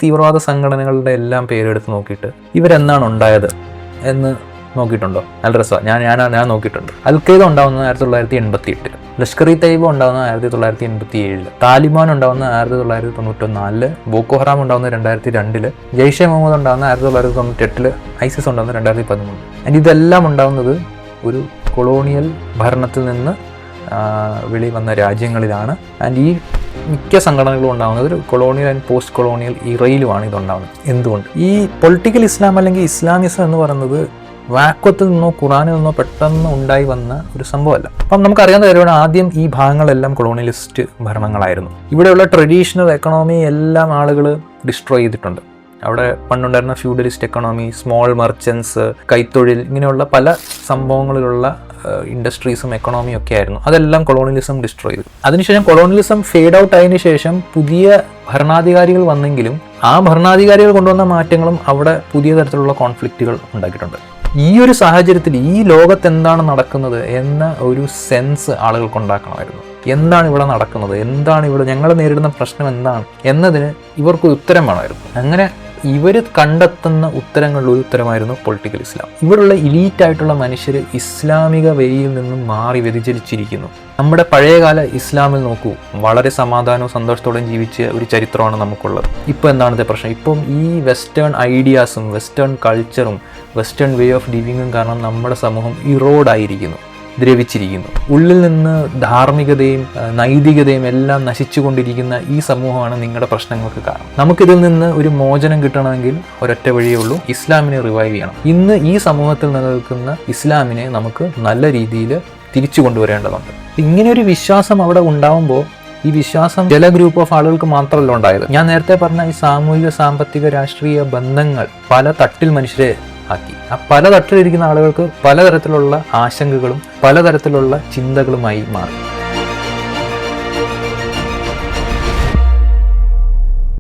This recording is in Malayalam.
തീവ്രവാദ സംഘടനകളുടെ എല്ലാം പേരെടുത്ത് നോക്കിയിട്ട് ഇവരെന്നാണ് ഉണ്ടായത് എന്ന് നോക്കിയിട്ടുണ്ടോ? നല്ല രസമാണ്. ഞാൻ നോക്കിയിട്ടുണ്ട്. അൽഖയ്ദ ഉണ്ടാകുന്നത് 1988, ലഷ്കർ-ഇ തയ്യബ ഉണ്ടാകുന്നത് 1987, താലിബാൻ ഉണ്ടാകുന്നത് 1994, ബോക്കോ ഹറാം ഉണ്ടാകുന്നത് 2002, ജയ്ഷെ മുഹമ്മദ് ഉണ്ടാകുന്നത് 1998, ഐസിസ് ഉണ്ടാകുന്നത് 2013. ആൻഡ് ഇതെല്ലാം ഉണ്ടാകുന്നത് ഒരു കൊളോണിയൽ ഭരണത്തിൽ നിന്ന് വെളിവന്ന രാജ്യങ്ങളിലാണ്. ആൻഡ് ഈ മിക്ക സംഘടനകളും ഉണ്ടാകുന്നത് ഒരു കൊളോണിയൽ ആൻഡ് പോസ്റ്റ് കൊളോണിയൽ ഇറയിലുമാണ് ഇതുണ്ടാകുന്നത്. എന്തുകൊണ്ട്? ഈ പൊളിറ്റിക്കൽ ഇസ്ലാം അല്ലെങ്കിൽ ഇസ്ലാമിസം എന്ന് പറയുന്നത് വാക്വത്തിൽ നിന്നോ ഖുറാനിൽ നിന്നോ പെട്ടെന്ന് ഉണ്ടായി വന്ന ഒരു സംഭവമല്ല. അപ്പം നമുക്കറിയാവുന്ന കാര്യമാണ്, ആദ്യം ഈ ഭാഗങ്ങളെല്ലാം കൊളോണിയലിസ്റ്റ് ഭരണങ്ങളായിരുന്നു. ഇവിടെയുള്ള ട്രഡീഷണൽ എക്കണോമി എല്ലാം ആളുകൾ ഡിസ്ട്രോയ് ചെയ്തിട്ടുണ്ട്. അവിടെ പണ്ടുണ്ടായിരുന്ന ഫ്യൂഡലിസ്റ്റ് എക്കണോമി, സ്മോൾ മെർച്ചൻസ്, കൈത്തൊഴിൽ, ഇങ്ങനെയുള്ള പല സംഭവങ്ങളിലുള്ള ഇൻഡസ്ട്രീസും എക്കണോമിയും ഒക്കെ ആയിരുന്നു. അതെല്ലാം കൊളോണിയലിസം ഡിസ്ട്രോയ് ചെയ്തു. അതിനുശേഷം കൊളോണിയലിസം ഫേഡ് ഔട്ട് ആയതിനു ശേഷം പുതിയ ഭരണാധികാരികൾ വന്നെങ്കിലും ആ ഭരണാധികാരികൾ കൊണ്ടുവന്ന മാറ്റങ്ങളും അവിടെ പുതിയ തരത്തിലുള്ള കോൺഫ്ലിക്റ്റുകൾ ഉണ്ടാക്കിയിട്ടുണ്ട്. ഈ ഒരു സാഹചര്യത്തിൽ ഈ ലോകത്ത് എന്താണ് നടക്കുന്നത് എന്ന ഒരു സെൻസ് ആളുകൾക്ക് ഉണ്ടാക്കണമായിരുന്നു. എന്താണ് ഇവിടെ നടക്കുന്നത്, എന്താണ് ഇവിടെ ഞങ്ങൾ നേരിടുന്ന പ്രശ്നം എന്താണ് എന്നതിന് ഇവർക്ക് ഉത്തരം വേണമായിരുന്നു. അങ്ങനെ ഇവർ കണ്ടെത്തുന്ന ഉത്തരങ്ങളിൽ ഒരു ഉത്തരമായിരുന്നു പൊളിറ്റിക്കൽ ഇസ്ലാം. ഇവിടെയുള്ള ഇലീറ്റ് ആയിട്ടുള്ള മനുഷ്യർ ഇസ്ലാമിക വേയിൽ നിന്നും മാറി വ്യതിചലിച്ചിരിക്കുന്നു. നമ്മുടെ പഴയകാല ഇസ്ലാമിൽ നോക്കൂ, വളരെ സമാധാനവും സന്തോഷത്തോടെയും ജീവിച്ച ഒരു ചരിത്രമാണ് നമുക്കുള്ളത്. ഇപ്പോൾ എന്താണത്തെ പ്രശ്നം? ഇപ്പം ഈ വെസ്റ്റേൺ ഐഡിയാസും വെസ്റ്റേൺ കൾച്ചറും വെസ്റ്റേൺ വേ ഓഫ് ലിവിങ്ങും കാരണം നമ്മുടെ സമൂഹം ഇറോഡായിരിക്കുന്നു, ദ്രവിച്ചിരിക്കുന്നു. ഉള്ളിൽ നിന്ന് ധാർമ്മികതയും നൈതികതയും എല്ലാം നശിച്ചുകൊണ്ടിരിക്കുന്ന ഈ സമൂഹമാണ് നിങ്ങളുടെ പ്രശ്നങ്ങൾക്ക് കാരണം. നമുക്കിതിൽ നിന്ന് ഒരു മോചനം കിട്ടണമെങ്കിൽ ഒരൊറ്റ വഴിയേ ഉള്ളൂ, ഇസ്ലാമിനെ റിവൈവ് ചെയ്യണം. ഇന്ന് ഈ സമൂഹത്തിൽ നിലനിൽക്കുന്ന ഇസ്ലാമിനെ നമുക്ക് നല്ല രീതിയിൽ തിരിച്ചു കൊണ്ടുവരേണ്ടതുണ്ട്. ഇങ്ങനെ ഒരു വിശ്വാസം അവിടെ ഉണ്ടാവുമ്പോൾ ഈ വിശ്വാസം ചില ഗ്രൂപ്പ് ഓഫ് ആളുകൾക്ക് മാത്രമല്ല ഉണ്ടായത്. ഞാൻ നേരത്തെ പറഞ്ഞ ഈ സാമൂഹിക, സാമ്പത്തിക, രാഷ്ട്രീയ ബന്ധങ്ങൾ പല തട്ടിൽ മനുഷ്യരെ ആക്കി. ആ പല തട്ടിലിരിക്കുന്ന ആളുകൾക്ക് പലതരത്തിലുള്ള ആശങ്കകളും പലതരത്തിലുള്ള ചിന്തകളുമായി മാറി.